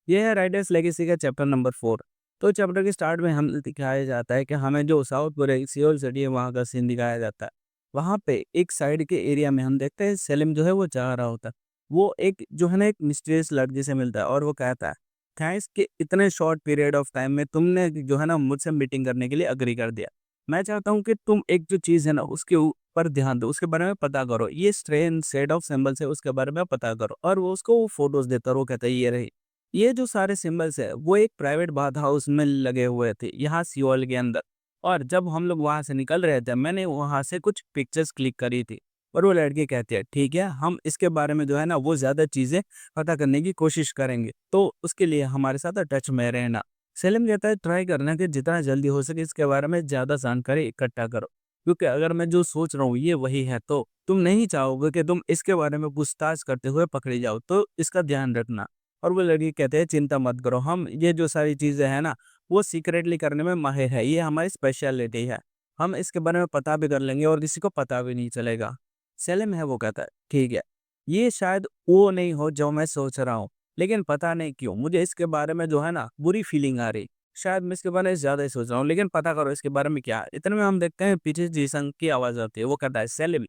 ये है Riders legacy का चैप्टर नंबर 4। तो चैप्टर के स्टार्ट में हमें दिखाया जाता है कि हमें जो साउथ कोरिया की सियोल सिटी है वहाँ का सीन दिखाया जाता है। वहाँ पे एक साइड के एरिया में हम देखते हैं सेलिम जो है वो जा रहा होता है। वो एक जो है ना एक मिस्टीरियस लड़की से मिलता है और वो कहता है थैंक्स कि इतने शॉर्ट पीरियड ऑफ टाइम में तुमने जो है ना मुझसे मीटिंग करने के लिए एग्री कर दिया। मैं चाहता हूँ कि तुम एक जो चीज़ है ना उसके ऊपर ध्यान दो, उसके बारे में पता करो। ये स्ट्रेन सेट ऑफ सिंबल्स है उसके बारे में पता करो। और वो उसको फ़ोटोज़ देता है और वो कहता है ये रही। ये जो सारे सिंबल्स है वो एक प्राइवेट बाथ हाउस में लगे हुए थे यहाँ सियोल के अंदर। और जब हम लोग वहाँ से निकल रहे थे मैंने वहाँ से कुछ पिक्चर्स क्लिक करी थी। और वो लड़की कहती है ठीक है हम इसके बारे में जो है ना वो ज़्यादा चीज़ें पता करने की कोशिश करेंगे, तो उसके लिए हमारे साथ टच में रहना। सेलिम कहता है ट्राई करना कि जितना जल्दी हो सके इसके बारे में ज़्यादा जानकारी इकट्ठा करो, क्योंकि अगर मैं जो सोच रहा हूँ ये वही है तो तुम नहीं चाहोगे कि तुम इसके बारे में पूछताछ करते हुए पकड़ी जाओ, तो इसका ध्यान रखना। और वो लड़की कहते हैं चिंता मत करो, हम ये जो सारी चीज़ें हैं ना वो सीक्रेटली करने में माहिर है, ये हमारी स्पेशलिटी है। हम इसके बारे में पता भी कर लेंगे और किसी को पता भी नहीं चलेगा। सेलिम है वो कहता है ठीक है, ये शायद वो नहीं हो जो मैं सोच रहा हूँ, लेकिन पता नहीं क्यों मुझे इसके बारे में जो है ना बुरी फीलिंग आ रही। शायद मैं इसके बारे में ज़्यादा ही सोच रहा हूँ, लेकिन पता करो इसके बारे में क्या है। इतने में हम देखते हैं पीछे जीसंग की आवाज़ आती है। वो कहता है सेलिम।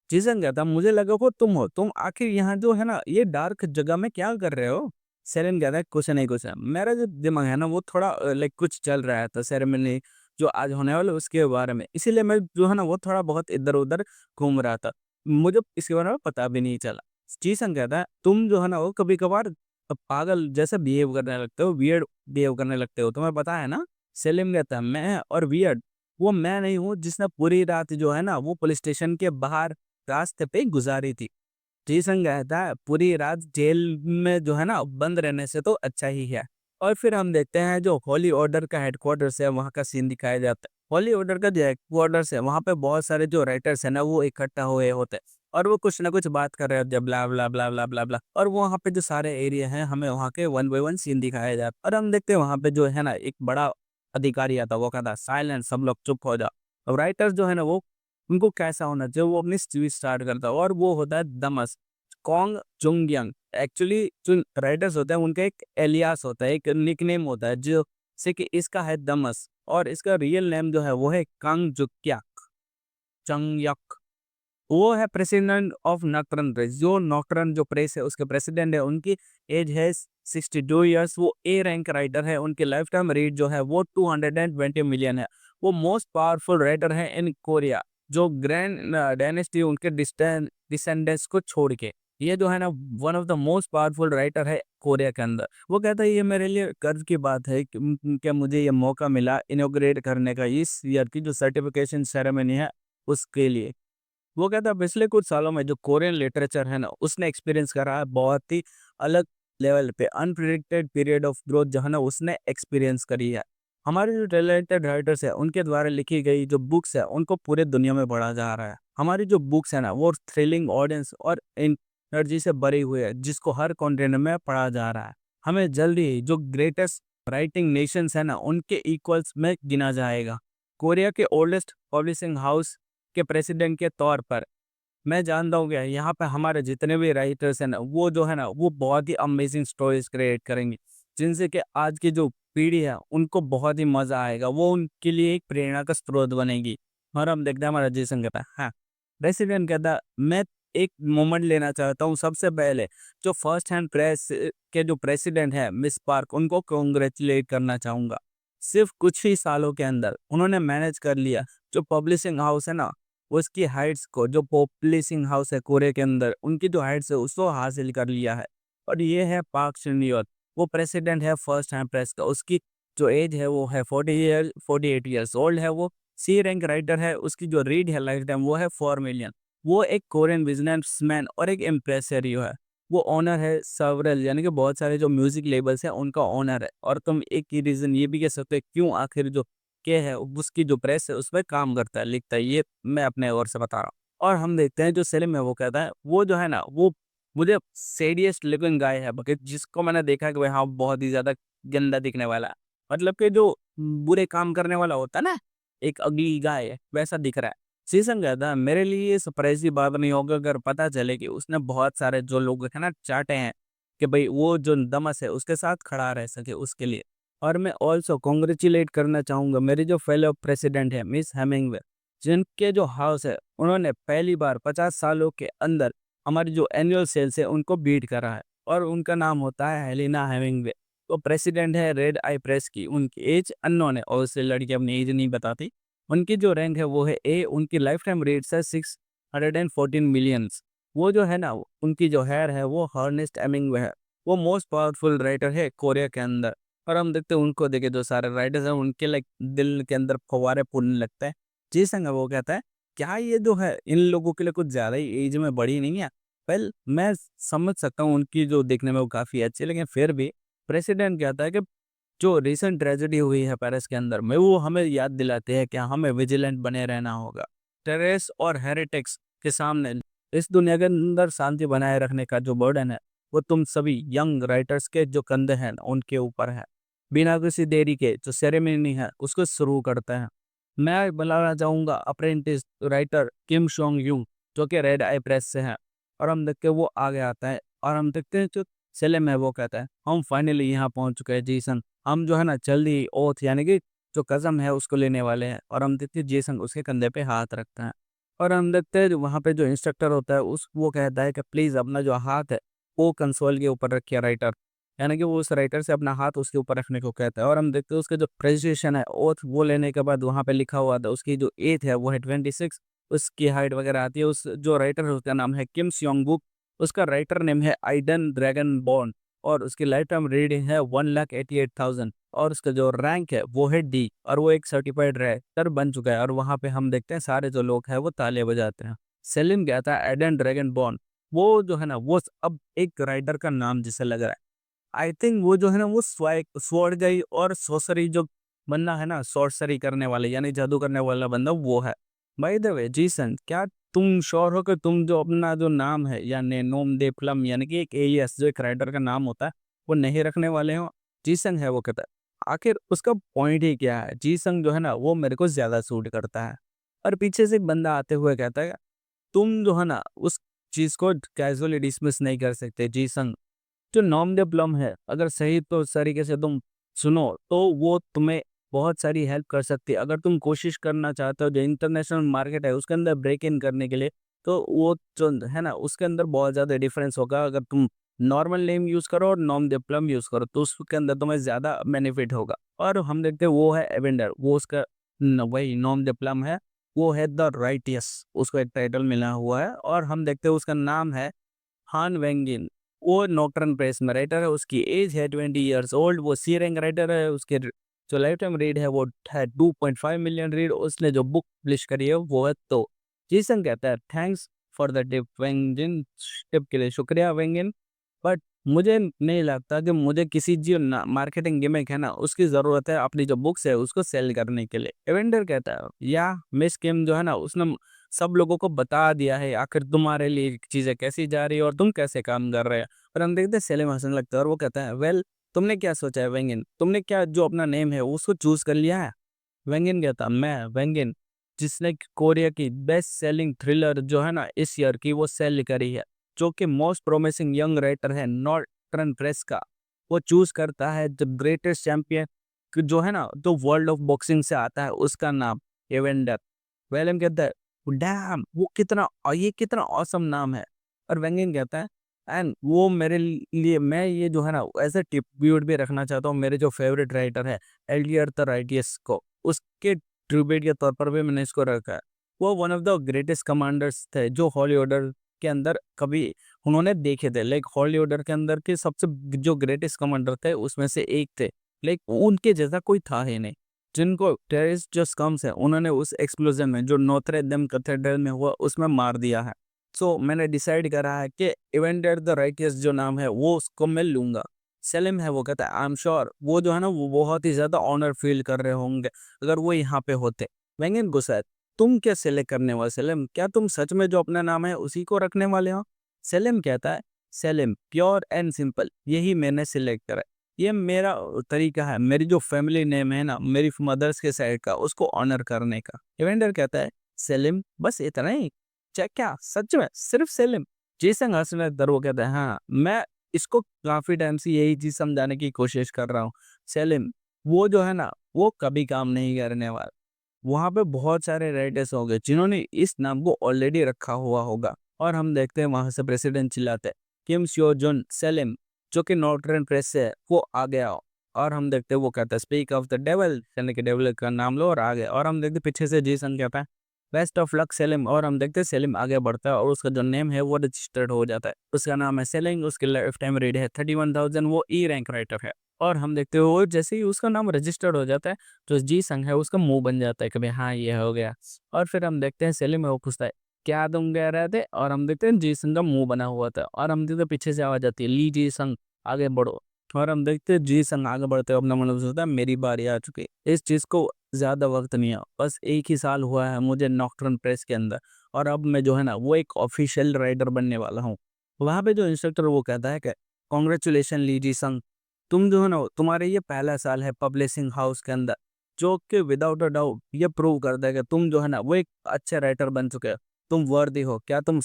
जीसन कहता है मुझे लगा वो तुम हो, तुम आखिर यहाँ जो है ना ये डार्क जगह में क्या कर रहे हो। सेरेन कहता है कुछ नहीं कुछ नहीं, मेरा जो दिमाग है ना वो थोड़ा लाइक कुछ चल रहा था सेरेमनी जो आज होने वाला उसके बारे में, इसीलिए मैं जो है ना वो थोड़ा बहुत इधर उधर घूम रहा था, मुझे इसके बारे में पता भी नहीं चला। जीसन कहता है तुम जो है ना वो कभी कभार पागल जैसे बिहेव करने लगते हो, वियर्ड बिहेव करने लगते हो, तुम्हें पता है ना। सेलिम कहता है मैं और वियर्ड, वो मैं नहीं हूँ जिसने पूरी रात जो है ना वो पुलिस स्टेशन के बाहर रास्ते पे गुजारी थी। टीसन कहता है पूरी रात जेल में जो है ना बंद रहने से तो अच्छा ही है। और फिर हम देखते हैं जो हॉली ऑर्डर का हेडक्वार्टर्स है वहाँ का सीन दिखाया जाता है। हॉली ऑर्डर का जो हेडक्वार्टर्स है वहाँ पे बहुत सारे जो राइटर्स है ना वो इकट्ठा हुए होते हैं और वो कुछ ना कुछ बात कर रहे होते हैं ब्ला ब्ला ब्ला ब्ला ब्ला ब्ला। और वो वहाँ पे जो सारे एरिया हैं हमें वहाँ के वन बाय वन सीन दिखाया जाता है और हम देखते हैं वहाँ पे जो है ना एक बड़ा अधिकारी आता है, वो कहता है साइलेंस, सब लोग चुप हो जाओ। राइटर्स जो है ना वो उनको कैसा होना चाहिए वो अपनी स्पीच स्टार्ट करता है और वो होता है दमस कॉन्ग जुंगयंग। एक्चुअली जो राइटर्स होते हैं उनका एक एलियास होता है, एक निकनेम होता है जो से कि इसका है दमस और इसका रियल नेम जो है वो है कांग जुक्या चंगयक। वो है प्रेसिडेंट ऑफ नॉकरन प्रेस, जो नॉकरन जो प्रेस है उसके प्रेसिडेंट है। उनकी एज है 62 ईयर्स, वो ए रैंक राइटर है। उनकी लाइफ टाइम रीड जो है वो 220 मिलियन है। वो मोस्ट पावरफुल राइटर है इन कोरिया, जो ग्रैंड डायनेस्टी उनके डिसेंडेंट्स को छोड़ के। ये जो है ना one of the most powerful writer है कोरिया के अंदर। वो कहता है ये मेरे लिए गर्व की बात है कि मुझे ये मौका मिला इनॉग्रेट करने का इस ईयर की जो सर्टिफिकेशन सेरेमनी है उसके लिए। वो कहता है पिछले कुछ सालों में जो कोरियन लिटरेचर है ना उसने एक्सपीरियंस करा है बहुत ही अलग लेवल पे अनप्रिडिक्टेड पीरियड ऑफ ग्रोथ जो है ना उसने एक्सपीरियंस करी है। हमारे जो टैलेंटेड राइटर्स है उनके द्वारा लिखी गई जो बुक्स है उनको पूरे दुनिया में पढ़ा जा रहा है। हमारी जो बुक्स है ना वो थ्रिलिंग ऑडियंस और एनर्जी से भरी हुई है जिसको हर कॉन्टिनेंट में पढ़ा जा रहा है। हमें जल्दी ही जो ग्रेटेस्ट राइटिंग नेशंस है ना उनके इक्वल्स में गिना जाएगा। कोरिया के ओल्डेस्ट पब्लिशिंग हाउस के प्रेसिडेंट के तौर पर मैं जानता हूँ कि यहाँ पे हमारे जितने भी राइटर्स हैं ना वो जो है ना वो बहुत ही अमेजिंग स्टोरीज क्रिएट करेंगे जिनसे कि आज की जो पीढ़ी है उनको बहुत ही मजा आएगा, वो उनके लिए एक प्रेरणा का स्रोत बनेगी। और हम देखते हैं हमारा जयशंकर कहता है हाँ प्रेसिडेंट कहता मैं एक मोमेंट लेना चाहता हूँ सबसे पहले जो फर्स्ट हैंड प्रेस के जो प्रेसिडेंट है मिस पार्क उनको कॉन्ग्रेचुलेट करना चाहूंगा। सिर्फ कुछ ही सालों के अंदर उन्होंने मैनेज कर लिया जो पब्लिशिंग हाउस है ना उसकी हाइट्स को, जो पब्लिशिंग हाउस है कोरिया के अंदर उनकी जो हाइट्स है उसको हासिल कर लिया है। और ये है पार्क शिन्योत, वो प्रेसिडेंट है फर्स्ट हैंड प्रेस का। उसकी जो एज है वो है 48 ईयर्स ओल्ड है। वो सी रैंक राइटर है। उसकी जो रीड है लाइफ टाइम वो है 4 मिलियन। वो एक कोरियन बिजनेसमैन और एक एम्प्रेसरियो है। वो ओनर है सेवरल यानी कि बहुत सारे जो म्यूजिक लेबल्स हैं उनका ओनर है। और तुम एक ही रीजन ये भी कह सकते हो क्यों आखिर जो के है उसकी जो प्रेस है उसमें काम करता है, लिखता है, ये मैं अपने ओर से बता रहा हूँ। और हम देखते हैं जो सेलिम है वो कहता है वो जो है ना वो मुझे सेडियस्ट लुकिंग गाय है बकेट, जिसको मैंने देखा है कि भाई हाँ बहुत ही ज्यादा गंदा दिखने वाला है। मतलब कि जो बुरे काम करने वाला होता है ना, एक अगली गाय है वैसा दिख रहा है। सीजन कहता है मेरे लिए ये सरप्राइज की बात नहीं होगा अगर पता चले कि उसने बहुत सारे जो लोग है ना चाटे हैं कि भाई वो जो दमस है उसके साथ खड़ा रह सके उसके लिए। और मैं ऑल्सो कॉन्ग्रेचुलेट करना चाहूँगा मेरी जो फेलो प्रेसिडेंट है मिस हेमिंगवे, जिनके जो हाउस है उन्होंने पहली बार 50 सालों के अंदर हमारी जो एनुअल सेल्स है उनको बीट करा है, और उनका नाम होता है हेलिना हेमिंगवे। तो प्रेसिडेंट है रेड आई प्रेस की। उनकी एज अननोन है और उससे लड़की अपनी एज नहीं बताती। उनकी जो रैंक है वो है ए। उनकी लाइफ टाइम रेट्स है 614 मिलियंस। वो जो है ना उनकी जो हेयर है वो हर्नेस्ट हेमिंगवे है। वो मोस्ट पावरफुल राइटर है कोरिया के अंदर। और हम देखते हैं उनको देखे जो सारे राइटर्स हैं उनके लाइक दिल के अंदर फव्वारे फूटने लगते हैं। जी संग वो कहता है क्या ये जो है इन लोगों के लिए कुछ ज़्यादा ही एज में बड़ी नहीं है। वेल मैं समझ सकता हूँ उनकी जो देखने में वो काफ़ी अच्छी है, लेकिन फिर भी प्रेसिडेंट कहता है कि जो रीसेंट ट्रेजेडी हुई है पेरिस के अंदर में वो हमें याद दिलाते हैं कि हमें विजिलेंट बने रहना होगा। टेररिस्ट और हेरिटिक्स के सामने इस दुनिया के अंदर शांति बनाए रखने का जो बर्डन है वो तुम सभी यंग राइटर्स के जो कंधे हैं उनके ऊपर है। बिना किसी देरी के जो सेरेमनी है उसको शुरू करते हैं। मैं बुलाना चाहूँगा अप्रेंटिस राइटर किम सोंग यूंग, जो कि रेड आई प्रेस से है। और हम देखते हैं वो आगे आता है और हम देखते हैं जो सेलेम है वो कहता है हम फाइनली यहाँ पहुँच चुके हैं जीसन। हम जो है ना जल्दी ओथ यानी कि जो कसम है उसको लेने वाले हैं। और हम देखते हैं जेसन उसके कंधे पे हाथ रखता है। और हम देखते हैं वहाँ पे जो इंस्ट्रक्टर होता है उस वो कहता है कि प्लीज़ अपना जो हाथ है वो कंसोल के ऊपर रखिए राइटर, यानी कि वो उस राइटर से अपना हाथ उसके ऊपर रखने को कहता है। और हम देखते हैं उसके जो प्रेजेंटेशन है ओथ वो लेने के बाद वहाँ पे लिखा हुआ था उसकी जो एज है वो है 26। उसकी हाइट वगैरह आती है। उस जो राइटर है उसका नाम है किम सियोंग बुक। उसका राइटर नेम है आइडन ड्रैगन बॉन्ड। और उसकी लाइफ टाइम रीडिंग है 1,88,000। और उसका जो रैंक है वो है डी। और वो एक सर्टिफाइड राइटर बन चुका है। और वहाँ पे हम देखते हैं सारे जो लोग हैं वो तालियां बजाते हैं। सेलिम गया था एडन ड्रैगन बॉन्ड। वो जो है ना वो अब एक राइटर का नाम जिसे लग रहा है। आई थिंक वो जो है ना वो स्वॉर्ड गई और सोसरी जो बंदा है ना सॉर्सरी करने वाले यानी जादू करने वाला बंदा वो है। बाय द वे जीसन क्या तुम श्योर हो कि तुम जो अपना जो नाम है या नोम दे प्लम यानी कि एक एलियास जो एक राइटर का नाम होता है वो नहीं रखने वाले हो। जीसन है वो कहता है आखिर उसका पॉइंट ही क्या है। जीसन जो है ना वो मेरे को ज्यादा सूट करता है। और पीछे से एक बंदा आते हुए कहता है तुम जो है ना उस चीज को कैजुअली डिसमिस नहीं कर सकते जीसन। जो नॉम डे प्लम है अगर सही तो तरीके से तुम सुनो तो वो तुम्हें बहुत सारी हेल्प कर सकती है। अगर तुम कोशिश करना चाहते हो जो इंटरनेशनल मार्केट है उसके अंदर ब्रेक इन करने के लिए, तो वो जो है ना उसके अंदर बहुत ज़्यादा डिफरेंस होगा। अगर तुम नॉर्मल नेम यूज़ करो और नॉम डे प्लम यूज़ करो तो उसके अंदर तुम्हें ज़्यादा बेनिफिट होगा। और हम देखते हैं वो है एवेंडर, वो उसका वही नॉम डे प्लम है। वो है द राइटियस, उसको एक टाइटल मिला हुआ है। और हम देखते हैं उसका नाम है हान वेंगिन। वो नॉकटर्न प्रेस में राइटर है। उसकी एज है 20 ईयर्स ओल्ड। वो सी रैंक राइटर है। उसके जो लाइफ टाइम रीड है वो है 2.5 मिलियन रीड। उसने जो बुक पब्लिश करी है वो है तो जीसन कहता है थैंक्स फॉर द टिप वेंगिन। टिप के लिए शुक्रिया वेंगिन। बट मुझे नहीं लगता कि मुझे किसी जो मार्केटिंग गिमिक है ना उसकी ज़रूरत है अपनी जो बुक्स है उसको सेल करने के लिए। एवेंडर कहता है या मिस किम जो है ना उसने सब लोगों को बता दिया है आखिर तुम्हारे लिए चीज़ें कैसी जा रही है और तुम कैसे काम कर रहे हैं। और हम देखते हैं सेलिम हंसने लगता है और वो कहता है वेल तुमने क्या सोचा है वेंगिन, तुमने क्या जो अपना नेम है उसको चूज कर लिया है। वेंगिन कहता मैं वेंगिन जिसने कोरिया की बेस्ट सेलिंग थ्रिलर जो है ना इस ईयर की वो सेल करी है, जो कि मोस्ट प्रोमिसिंग यंग राइटर है नॉर्टर्न प्रेस का, वो चूज करता है द ग्रेटेस्ट चैंपियन जो है ना तो वर्ल्ड ऑफ बॉक्सिंग से आता है उसका नाम एवेंडर। वेलम कहता है डैम वो कितना ये कितना ऑसम नाम है। और वेंगिन कहता है एंड वो मेरे लिए मैं ये जो है ना ऐसे ट्रिब्यूट भी रखना चाहता हूँ मेरे जो फेवरेट राइटर है एलियर द राइटियस को, उसके ट्रिब्यूट के तौर पर भी मैंने इसको रखा है। वो one of the greatest commanders थे जो हॉलीवुडर के अंदर कभी उन्होंने देखे थे। लाइक हॉलीवुडर के अंदर के सबसे जो ग्रेटेस्ट कमांडर थे उसमें से एक थे। लाइक उनके जैसा कोई था ही नहीं। जिनको टेररिस्ट जो स्कम्स है उन्होंने उस एक्सप्लोजन में जो नोत्रे दम कैथेड्रल में हुआ उसमें मार दिया है। सो मैंने डिसाइड करा है कि इवेंटर द राइटियस जो नाम है वो उसको मैं लूंगा। सेलिम है वो कहता है आई एम श्योर वो जो है ना वो बहुत ही ज्यादा ऑनर फील कर रहे होंगे अगर वो यहाँ पे होते। वेंगन गुस्सा है तुम क्या सेलेक्ट करने वाले सेलिम, क्या तुम सच में जो अपना नाम है उसी को रखने वाले हो। सेलिम कहता है सेलिम प्योर एंड सिंपल यही मैंने सिलेक्ट करा है। ये मेरा तरीका है, मेरी जो फैमिली नेम है ना मेरी मदर्स के साइड का उसको ऑनर करने का। इवेंडर कहता है सेलिम बस इतना ही, क्या क्या सच में सिर्फ सेलिम। जेसन हंसने दर वो कहता है हाँ मैं इसको काफ़ी टाइम से यही चीज़ समझाने की कोशिश कर रहा हूँ। सेलिम, वो जो है ना, वो कभी काम नहीं करने वाला। वहाँ पे बहुत सारे राइटर्स होंगे जिन्होंने इस नाम को ऑलरेडी रखा हुआ होगा और हम देखते हैं वहाँ से प्रेसिडेंट चिल्लाते हैं, किम स्यो जुन सेलिम, जो कि नॉर्टर्न प्रेस से है, वो आ गया। और हम देखते हैं वो कहता है स्पीक ऑफ द डेविल, यानी कि डेविल का नाम लो और आ गया। और हम देखते हैं पीछे से जीसन कहता है बेस्ट ऑफ लक सेलिम। और हम देखते हैं सेलिम आगे बढ़ता है और उसका जो नेम है वो रजिस्टर्ड हो जाता है। उसका नाम है सेलिंग, उसकी लाइफ टाइम रीड है 31,000, वो ई रैंक राइटर है। और हम देखते हैं वो जैसे ही उसका नाम रजिस्टर्ड हो जाता है, जो जी संघ है उसका मुंह बन जाता है कि भाई हाँ ये हो गया। और फिर हम देखते हैं सेलिम है वो पूछता है क्या तुम कह रहे थे, और हम देखते हैं जी संघ का मुंह बना हुआ था। और हम देखते हैं पीछे से आवाज आती है ली जी संघ आगे बढ़ो। और हम देखते हैं जी संघ आगे बढ़ते हुए अपना मतलब सोचता है मेरी बारी आ चुकी है। इस चीज को ज्यादा वक्त नहीं है, बस एक ही साल हुआ है मुझे नॉकटर्न प्रेस के अंदर, और अब मैं जो है ना वो एक ऑफिशियल राइटर बनने वाला हूँ। वहां पे जो इंस्ट्रक्टर वो कहता है कि कॉन्ग्रेचुलेशन ली जी संघ, तुम जो है ना तुम्हारे ये पहला साल है पब्लिशिंग हाउस के अंदर, जो कि विदाउट अ डाउट ये प्रूव करता है कि तुम जो है ना वो एक अच्छे राइटर बन चुके हो, तुम वर्दी हो। क्या तुम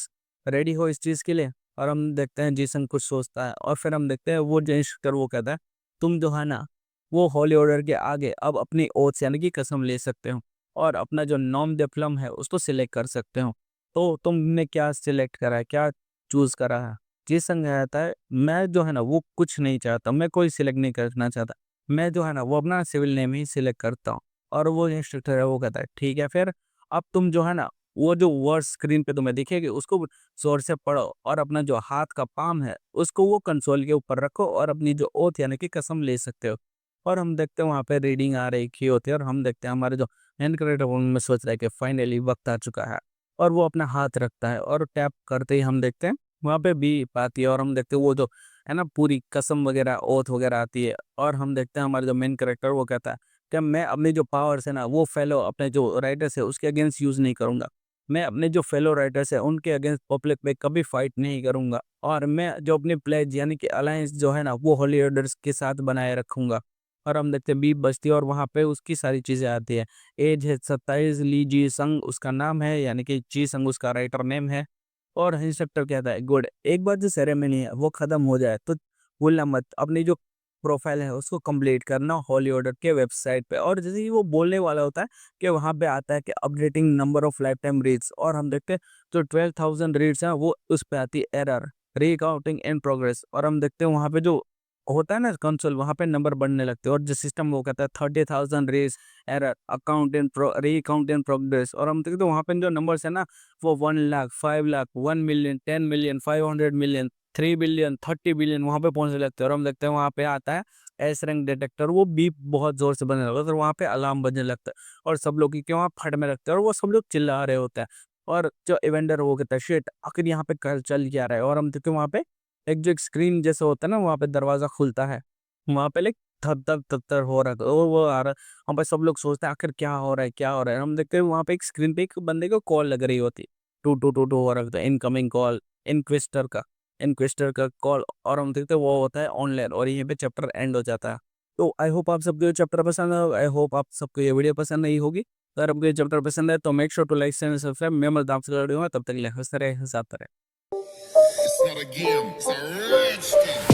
रेडी हो इस चीज के लिए? और हम देखते हैं जीसन कुछ सोचता है और फिर हम देखते हैं वो जो इंस्ट्रक्टर वो कहता है तुम जो है ना वो हॉली ऑर्डर के आगे अब अपनी ओथ यानी कि कसम ले सकते हो और अपना जो नॉम दे प्लम है उसको सिलेक्ट कर सकते हो। तो तुमने क्या सिलेक्ट करा है, क्या चूज करा है? जीसन कहता है मैं जो है ना वो कुछ नहीं चाहता, मैं कोई सिलेक्ट नहीं करना चाहता, मैं जो है ना वो अपना सिविल नेम ही सिलेक्ट करता हूँ। और वो इंस्ट्रक्टर है वो कहता है ठीक है, फिर अब तुम जो है ना वो जो वर्ड स्क्रीन पे तुम्हें दिखेगी उसको जोर से पढ़ो और अपना जो हाथ का पाम है उसको वो कंसोल के ऊपर रखो और अपनी जो ओथ यानी कि कसम ले सकते हो। और हम देखते हैं वहाँ पे रीडिंग आ रही की होती है और हम देखते हैं हमारे जो हैंड क्रिएटर उनमें सोच रहा है कि फाइनली वक्त आ चुका है। और वो अपना हाथ रखता है और टैप करते ही हम देखते हैं वहाँ पे बी आती है और हम देखते हैं वो जो है ना पूरी कसम वगैरह ओथ वगैरह आती है। और हम देखते हैं हमारा जो मेन करेक्टर वो कहता है कि मैं अपनी जो पावर्स है ना वो फेलो अपने जो राइटर्स है उसके अगेंस्ट यूज नहीं करूंगा, मैं अपने जो फेलो राइटर्स है उनके अगेंस्ट पब्लिक में कभी फाइट नहीं करूंगा, और मैं जो अपनी प्लेज यानी कि अलायंस जो है ना वो हॉली ऑर्डर्स के साथ बनाए रखूंगा। और हम देखते हैं बीप बजती है और वहाँ पे उसकी सारी चीजें आती है। एज है 27, ली जी संग उसका नाम है, यानी कि जी संग उसका राइटर नेम है। और इंस्ट्रक्टर कहता है गुड, एक बार जो सेरेमनी है वो खत्म हो जाए तो भूलना मत अपनी जो प्रोफाइल है उसको कंप्लीट करना हॉली ऑर्डर के वेबसाइट पे। और जैसे ही वो बोलने वाला होता है कि वहाँ पे आता है कि updating number of life time reads, और हम देखते हैं जो 12,000 रीड्स हैं वो उस पे आती है एरर रीकाउंटिंग इन प्रोग्रेस। और हम देखते हैं वहाँ पे जो होता है ना कंसोल वहाँ पे नंबर बढ़ने लगते हैं और जो सिस्टम वो कहता है 30,000 reads error account in recount in progress. और हम देखते हैं वहाँ पे जो नंबर्स है ना वो 1 lakh 5 lakh 1 million 10 million 500 million 3 billion 30 billion वहाँ पे पहुंचने लगते हैं। और हम देखते हैं वहाँ पे आता है एस रैंक डिटेक्टर, वो बीप बहुत जोर से बजने लगता है और वहाँ पे अलार्म बजने लगता है और सब लोग की वहाँ फट में लगते हैं और वो सब लोग चिल्ला रहे होते हैं। और जो इवेंटर वो कहता है शिट आखिर यहाँ पे कल चल क्या रहा है। और हम देखते हैं वहाँ पे एक जो एक स्क्रीन जैसा होता है ना वहाँ पे दरवाजा खुलता है, वहाँ पे लाइक थप थप थप थप हो रहा है और वो आ रहा है। वहाँ पे सब लोग सोचते हैं आखिर क्या हो रहा है क्या हो रहा है। हम देखते हैं वहाँ पे एक स्क्रीन पे एक बंदे को कॉल लग रही होती है, टू टू टू टू हो रहा है इनकमिंग कॉल इनक्विस्टर का, इनक्विस्टर का कॉल। और हम देखते हैं वो होता है ऑनलाइन और यहीं पे चैप्टर एंड हो जाता है। तो आई होप आप सबको ये चैप्टर पसंद है, आई होप आप सबको ये वीडियो पसंद नहीं होगी। अगर आपको ये चैप्टर पसंद है तो make sure to like channel subscribe. मैं मजदाम से लड़ रही हूँ, तब तक ले हंसते रहे हंसाते रहे। It's not a game, it's a rich thing.